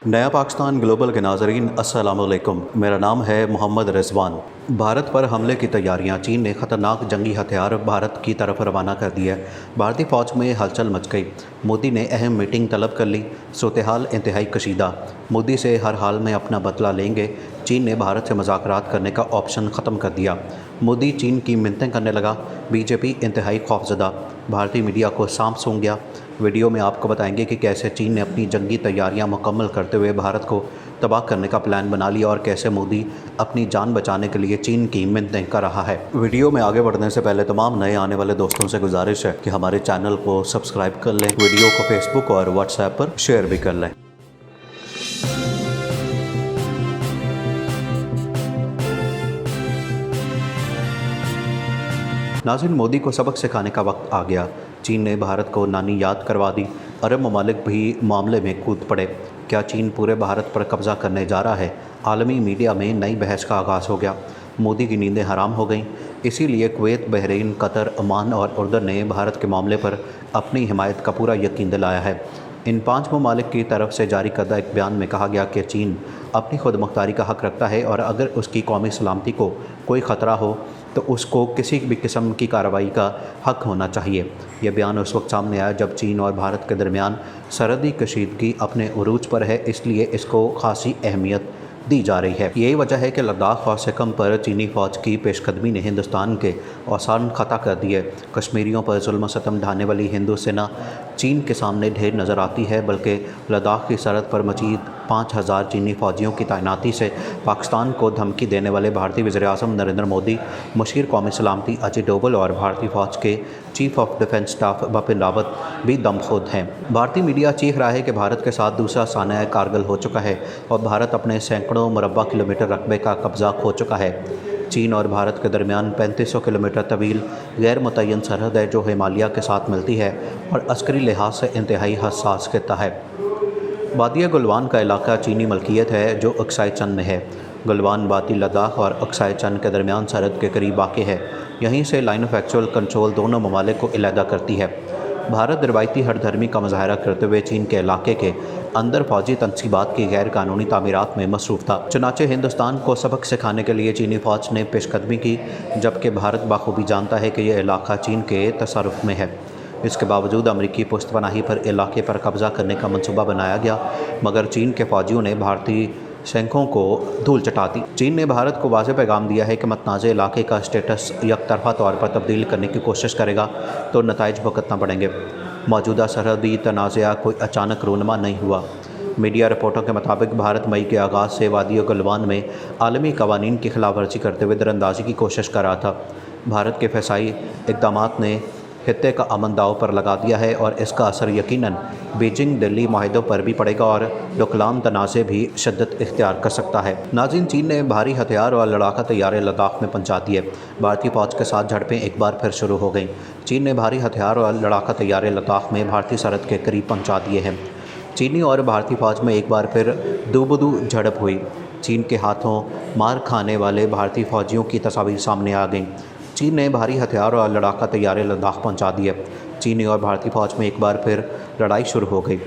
नया पाकिस्तान ग्लोबल के नाज़रीन अस्सलाम वालेकुम। मेरा नाम है मोहम्मद रिजवान। भारत पर हमले की तैयारियां। चीन ने ख़तरनाक जंगी हथियार भारत की तरफ रवाना कर दिया। भारतीय फ़ौज में हलचल मच गई। मोदी ने अहम मीटिंग तलब कर ली। सूरत-ए-हाल इंतहाई कशीदा। मोदी से हर हाल में अपना बदला लेंगे। चीन ने भारत से मुज़ाकरात करने का ऑप्शन ख़त्म कर दिया। मोदी चीन की मिन्नतें करने लगा। बीजेपी इंतहाई खौफजदा। भारतीय मीडिया को सांप सूंघ गया। वीडियो में आपको बताएंगे कि कैसे चीन ने अपनी जंगी तैयारियां मुकम्मल करते हुए भारत को तबाह करने का प्लान बना लिया और कैसे मोदी अपनी जान बचाने के लिए चीन की मिन्नतें कर रहा है। वीडियो में आगे बढ़ने से पहले तमाम नए आने वाले दोस्तों से गुजारिश है कि हमारे चैनल को सब्सक्राइब कर लें, वीडियो को फेसबुक और व्हाट्सएप पर शेयर भी कर लें। नाज़रीन, मोदी को सबक सिखाने का वक्त आ गया। चीन ने भारत को नानी याद करवा दी। अरब ममालिक भी मामले में कूद पड़े। क्या चीन पूरे भारत पर कब्ज़ा करने जा रहा है? आलमी मीडिया में नई बहस का आगाज़ हो गया। मोदी की नींदें हराम हो गईं। इसीलिए कुवैत, बहरीन, कतर, ओमान और उर्दन ने भारत के मामले पर अपनी हिमायत का पूरा यकीन दिलाया है। इन 5 ममालिक की तरफ से जारी करदा एक बयान में कहा गया कि चीन अपनी खुद मुख्तारी का हक़ रखता है और अगर उसकी कौमी सलामती को कोई ख़तरा हो तो उसको किसी भी किस्म की कार्रवाई का हक़ होना चाहिए। यह बयान उस वक्त सामने आया जब चीन और भारत के दरमियान सरहदी कशीदगी अपने उरूज पर है, इसलिए इसको खासी अहमियत दी जा रही है। यही वजह है कि लद्दाख और सिक्किम पर चीनी फ़ौज की पेशकदमी ने हिंदुस्तान के औसान ख़ता कर दिए। कश्मीरियों पर जुल्म सितम ढाने वाली हिंदू सेना चीन के सामने ढेर नज़र आती है, बल्कि लद्दाख की सरहद पर मजीद 5000 चीनी फ़ौजियों की तैनाती से पाकिस्तान को धमकी देने वाले भारतीय वज़ीर-ए-आज़म नरेंद्र मोदी, मुशीर कौमी सलामती अजय डोभाल और भारतीय फ़ौज के chief of defence staff Bipin Rawat भी दमखुद हैं। भारतीय मीडिया चीख रहा है कि भारत के साथ दूसरा साना कारगिल हो चुका है और भारत अपने सैकड़ों मुरब्बा किलोमीटर रकबे का कब्ज़ा खो चुका है। चीन और भारत के दरमियान 3500 किलोमीटर तवील गैर मुतय्यन सरहद है जो हिमालय के साथ मिलती है और अस्करी लिहाज से इंतहाई हसास खित्ता है। वादिया गलवान का इलाका चीनी मलकियत है जो अक्साई चंद में है। गलवान वादी लद्दाख और अक्साई चंद के दरमियान सरहद के करीब वाक़ है। यहीं से लाइन ऑफ एक्चुअल कंट्रोल दोनों ममालिक को अलहदा करती है। भारत रिवायती हरधर्मी का मुजाहरा करते हुए चीन के इलाके के अंदर फौजी तनसीबात की गैर कानूनी तामीरात में मसरूफ़ था। चुनाचे हिंदुस्तान को सबक सिखाने के लिए चीनी फ़ौज ने पेशकदमी की, जबकि भारत बाखूबी जानता है कि यह इलाका चीन के तसर्रुफ़ में है। इसके बावजूद अमरीकी पुश्तपनाही पर इलाके पर कब्ज़ा करने का मंसूबा बनाया गया, मगर चीन के फ़ौजियों ने भारतीय सैनिकों को धूल चटा दी। चीन ने भारत को वाज़ेह पैगाम दिया है कि मतनाज़ इलाके का स्टेटस यकतरफ़ा तौर पर तब्दील करने की कोशिश करेगा तो नताइज भुगतना पड़ेंगे। मौजूदा सरहदी तनाज़ा कोई अचानक रूनमा नहीं हुआ। मीडिया रिपोर्टों के मुताबिक भारत मई के आगाज़ से वादी गलवान में आलमी कवानीन की खिलाफ वर्जी करते हुए दरअंदाजी की कोशिश कर रहा था। भारत के फ़ैसाई इक़दामात ने खित्ते का अमन दाव पर लगा दिया है और इसका असर यकीनन बीजिंग दिल्ली माहिदों पर भी पड़ेगा और डोकलाम तनाज़े भी शिद्दत इख्तियार कर सकता है। नाज़रीन, चीन ने भारी हथियार और लड़ाका तैयारे लद्दाख में पहुंचा दिए। भारतीय फ़ौज के साथ झड़पें एक बार फिर शुरू हो गईं। चीन ने भारी हथियार और लड़ाका तैयारे लद्दाख में भारतीय सरहद के करीब पहुँचा दिए हैं। चीनी और भारतीय फ़ौज में एक बार फिर दूबदू झड़प हुई। चीन के हाथों मार खाने वाले भारतीय फ़ौजियों की तस्वीर सामने आ गईं। चीन ने भारी हथियार और लड़ाका तैयारे लद्दाख पहुंचा दिए। चीनी और भारतीय फ़ौज में एक बार फिर लड़ाई शुरू हो गई।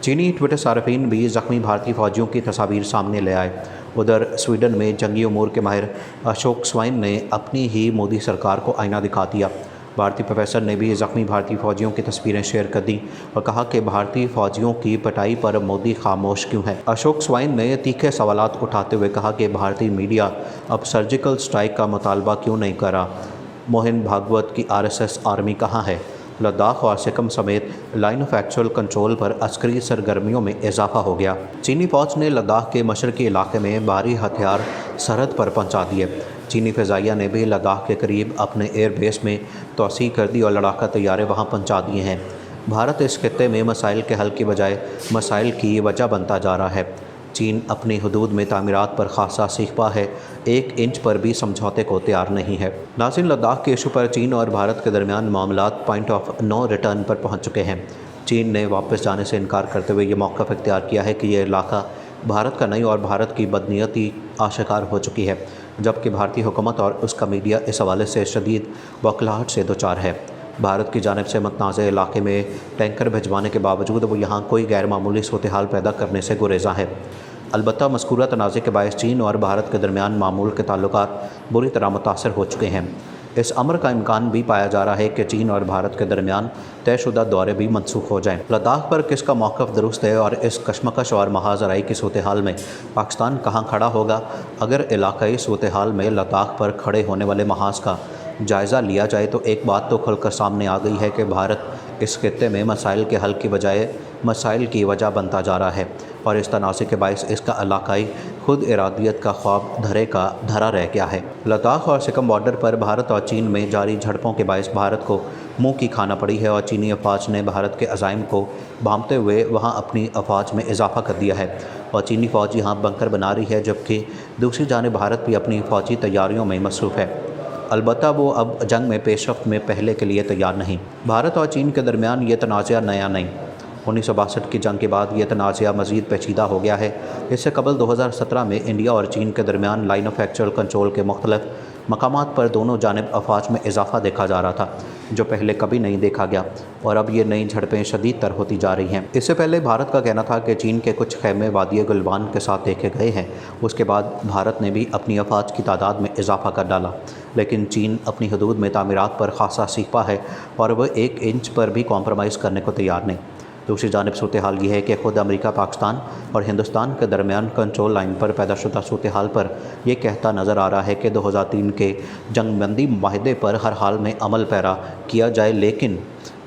चीनी ट्विटर सार्फिन भी ज़ख्मी भारतीय फ़ौजियों की तस्वीर सामने ले आए। उधर स्वीडन में जंगी उमूर के माहिर अशोक स्वाइन ने अपनी ही मोदी सरकार को आईना दिखा दिया। भारतीय प्रोफेसर ने भी ज़ख्मी भारतीय फ़ौजियों की तस्वीरें शेयर कर दी और कहा कि भारतीय फ़ौजियों की पिटाई पर मोदी खामोश क्यों है। अशोक स्वाइन ने तीखे सवालात उठाते हुए कहा कि भारतीय मीडिया अब सर्जिकल स्ट्राइक का मुतालबा क्यों नहीं कर रहा। मोहन भागवत की RSS आर्मी कहाँ है। लद्दाख और सिक्किम समेत लाइन ऑफ एक्चुअल कंट्रोल पर अस्करी सरगर्मियों में इजाफा हो गया। चीनी फ़ौज ने लद्दाख के मशरकी इलाके में भारी हथियार सरहद पर पहुंचा दिए। चीनी फ़िज़ाइया ने भी लद्दाख के करीब अपने एयर बेस में तोसी कर दी और लड़ाका तैयारे वहां पहुंचा दिए हैं। भारत इस खित्ते में मसाइल के हल की बजाय मसाइल की वजह बनता जा रहा है। चीन अपनी हदूद में तामीरात पर खासा सीखपा है, 1 इंच पर भी समझौते को तैयार नहीं है। नाज़रीन, लद्दाख के इशू पर चीन और भारत के दरमियान मामलात पॉइंट ऑफ नो रिटर्न पर पहुंच चुके हैं। चीन ने वापस जाने से इनकार करते हुए ये मौक़िफ़ इख्तियार किया है कि यह इलाका भारत का नहीं और भारत की बदनीयती आशिकार हो चुकी है, जबकि भारतीय हुकूमत और उसका मीडिया इस हवाले से शदीद बौखलाहट से दो चार है। भारत की जानिब से मुतनाज़ इलाके में टैंकर भिजवाने के बावजूद वो यहाँ कोई गैर मामूली सूरत-ए-हाल पैदा करने से गुरेज़ा है। अलबत्ता मज़कूरा तनाज़े के बायस चीन और भारत के दरमियान मामूल के ताल्लुकात बुरी तरह मुतासर हो चुके हैं। इस अमर का इम्कान भी पाया जा रहा है कि चीन और भारत के दरमियान तयशुदा दौरे भी मनसूख हो जाएं। लद्दाख पर किसका मौक़िफ़ दुरुस्त है और इस कशमकश और महाजराई की सूरत-ए-हाल में पाकिस्तान कहाँ खड़ा होगा? अगर इलाकाई सूरत-ए-हाल में लद्दाख पर खड़े होने वाले महाज का जायज़ा लिया जाए तो एक बात तो खुलकर सामने आ गई है कि भारत इस खित्ते में मसाइल के हल की बजाय मसाइल की वजह बनता जा रहा है और इस तनाज़े के बायस इसका इलाकाई खुद इरादियत का ख्वाब धरे का धरा रह गया है। लद्दाख और सिक्किम बॉर्डर पर भारत और चीन में जारी झड़पों के बायस भारत को मुंह की खाना पड़ी है और चीनी अफवाज ने भारत के अज़ाइम को भांपते हुए वहां अपनी अफवाज में इजाफा कर दिया है और चीनी फ़ौज यहाँ बंकर बना रही है, जबकि दूसरी जानिब भारत भी अपनी फ़ौजी तैयारियों में मसरूफ़ है। अलबत्ता वो अब जंग में पेशरफ्त में पहले के लिए तैयार नहीं। भारत और चीन के दरमियान ये तनाज़ा नया नहीं। 1962 की जंग के बाद ये तनाज़ा मज़ीद पेचीदा हो गया है। इससे कबल 2017 में इंडिया और चीन के दरमियान लाइन ऑफ एक्चुअल कंट्रोल के मुख्तलिफ मकामात पर दोनों जानिब अफवाज में इजाफा देखा जा रहा था, जो पहले कभी नहीं देखा गया और अब ये नई झड़पें शदीद तर होती जा रही हैं। इससे पहले भारत का कहना था कि चीन के कुछ खैमे वादिय गुलबान के साथ देखे गए हैं। उसके बाद भारत ने भी अपनी अफवाज की तादाद में इजाफा कर डाला, लेकिन चीन अपनी हदूद में तामीरात पर खासा सीखा है और वह 1 इंच पर भी कॉम्प्रोमाइज़ करने को तैयार नहीं। दूसरी जानिब सूरत-ए-हाल ये है कि ख़ुद अमेरिका पाकिस्तान और हिंदुस्तान के दरमियान कंट्रोल लाइन पर पैदाशुदा सूरत-ए-हाल पर यह कहता नज़र आ रहा है कि 2003 के जंगबंदी माहदे पर हर हाल में अमल पैरा किया जाए, लेकिन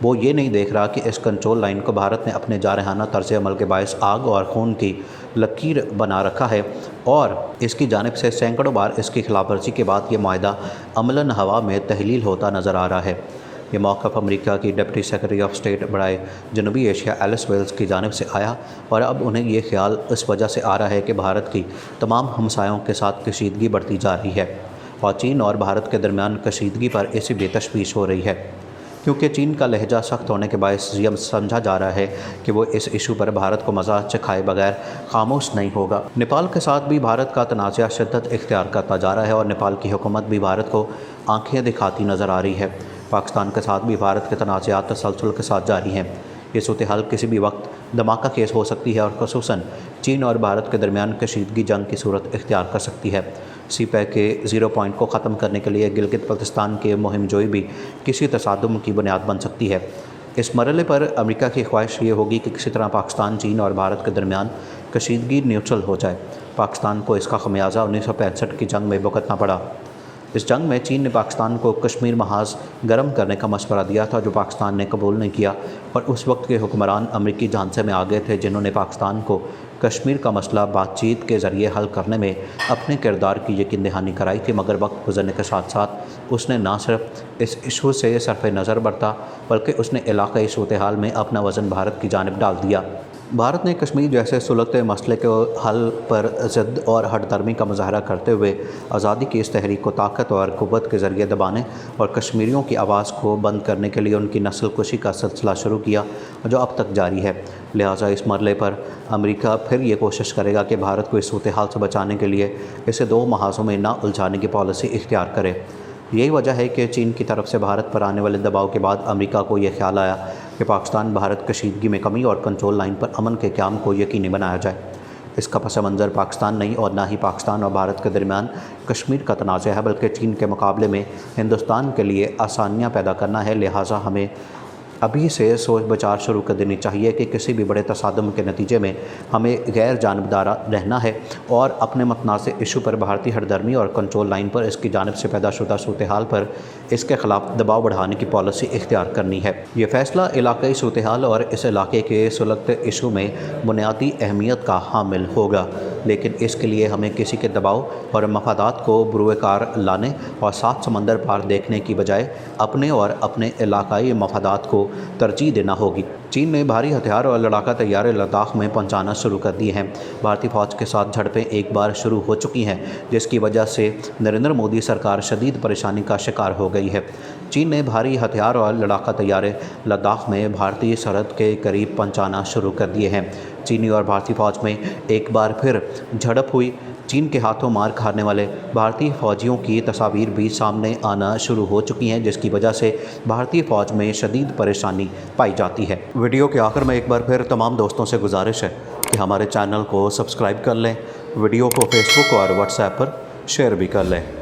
वो ये नहीं देख रहा कि इस कंट्रोल लाइन को भारत ने अपने जारहाना तर्ज़ अमल के बायस आग और खून की लकीर बना रखा है और इसकी जानिब से सैकड़ों बार इसकी खिलाफवर्जी के बाद ये माहदा अमलन हवा में तहलील होता नज़र आ रहा है। ये मौक़िफ़ अमेरिका की डिप्टी सेक्रेटरी ऑफ स्टेट बराए जनूबी एशिया एलिस वेल्स की जानिब से आया और अब उन्हें ये ख्याल इस वजह से आ रहा है कि भारत की तमाम हमसायों के साथ कशीदगी बढ़ती जा रही है और चीन और भारत के दरमियान कशीदगी पर ऐसी बेतशवीश हो रही है, क्योंकि चीन का लहजा सख्त होने के बायस ये समझा जा रहा है कि वो इस इशू पर भारत को मज़ा चखाए बगैर खामोश नहीं होगा। नेपाल के साथ भी भारत का तनाज़ा शिद्दत इख्तियार करता जा रहा है और नेपाल की हुकूमत भी भारत को आंखें दिखाती नज़र आ रही है। पाकिस्तान के साथ भी भारत के तनाज़ात तसलसल के साथ जारी हैं। ये सूरत-ए-हाल किसी भी वक्त धमाका केस हो सकती है और ख़ुसूसन चीन और भारत के दरमियान कशीदगी जंग की सूरत इख्तियार कर सकती है। CPEC के 0 पॉइंट को ख़त्म करने के लिए गिलगित बल्तिस्तान के मुहिम जोई भी किसी तसादुम की बुनियाद बन सकती है। इस मरहले पर अमेरिका की ख्वाहिश ये होगी कि किसी तरह पाकिस्तान, चीन और भारत के दरमियान कशीदगी न्यूट्रल हो जाए। पाकिस्तान को इसका खमियाजा 1965 की जंग में भुगतना पड़ा। इस जंग में चीन ने पाकिस्तान को कश्मीर महाज गर्म करने का मशवरा दिया था, जो पाकिस्तान ने कबूल नहीं किया और उस वक्त के हुक्मरान अमरीकी झांसे में आ गए थे, जिन्होंने पाकिस्तान को कश्मीर का मसला बातचीत के ज़रिए हल करने में अपने किरदार की यकीन दहानी कराई थी। मगर वक्त गुजरने के साथ साथ उसने ना सिर्फ इस इशू से सरफ़ नज़र बरता, बल्कि उसने इलाक़ाई सूरत-ए-हाल में अपना वज़न भारत की जानिब डाल दिया। भारत ने कश्मीर जैसे सुलगते मसले के हल पर ज़िद और हठधर्मी का मुजाहरा करते हुए आज़ादी की इस तहरीक को ताकत और क़ुव्वत के ज़रिए दबाने और कश्मीरियों की आवाज़ को बंद करने के लिए उनकी नस्ल कुशी का सिलसिला शुरू किया, जो अब तक जारी है। लिहाजा इस मरले पर अमेरिका फिर ये कोशिश करेगा कि भारत को इस सूरत-ए-हाल से बचाने के लिए इसे 2 महाज़ों में ना उलझाने की पॉलिसी इख्तियार करे। यही वजह है कि चीन की तरफ से भारत पर आने वाले दबाव के बाद अमेरिका को यह ख्याल आया कि पाकिस्तान भारत कशीदगी में कमी और कंट्रोल लाइन पर अमन के क़याम को यकीनी बनाया जाए। इसका पस मंज़र पाकिस्तान नहीं और ना ही पाकिस्तान और भारत के दरमियान कश्मीर का तनाज़ा है, बल्कि चीन के मुकाबले में हिंदुस्तान के लिए आसानियाँ पैदा करना है। लिहाजा हमें अभी से सोच विचार शुरू कर देनी चाहिए कि किसी भी बड़े तसादम के नतीजे में हमें गैर जानबदारा रहना है और अपने मतनाज़ इशू पर भारतीय हरदर्मी और कंट्रोल लाइन पर इसकी जानिब से पैदाशुदा सूरत-ए-हाल पर इसके ख़िलाफ़ दबाव बढ़ाने की पॉलिसी इख्तियार करनी है। ये फ़ैसला इलाक़ाई सूरत-ए-हाल और इस इलाके के सुलगते इशू में बुनियादी अहमियत का हामिल होगा, लेकिन इसके लिए हमें किसी के दबाव और मफादात को बुरुए कार लाने और 7 समंदर पार देखने की बजाय अपने और अपने इलाक़ाई मफादात को तरजीह देना होगी। चीन ने भारी हथियार और लड़ाका तैयारे लद्दाख में पहुंचाना शुरू कर दिए हैं। भारतीय फ़ौज के साथ झड़पें एक बार शुरू हो चुकी हैं, जिसकी वजह से नरेंद्र मोदी सरकार शदीद परेशानी का शिकार हो गई गई है। चीन ने भारी हथियार और लड़ाका तैयारे लद्दाख में भारतीय सरहद के करीब पहुंचाना शुरू कर दिए हैं। चीनी और भारतीय फौज में एक बार फिर झड़प हुई। चीन के हाथों मार खाने वाले भारतीय फौजियों की तस्वीर भी सामने आना शुरू हो चुकी हैं, जिसकी वजह से भारतीय फौज में शदीद परेशानी पाई जाती है। वीडियो के आखिर में एक बार फिर तमाम दोस्तों से गुजारिश है कि हमारे चैनल को सब्सक्राइब कर लें, वीडियो को फेसबुक और व्हाट्सएप पर शेयर भी कर लें।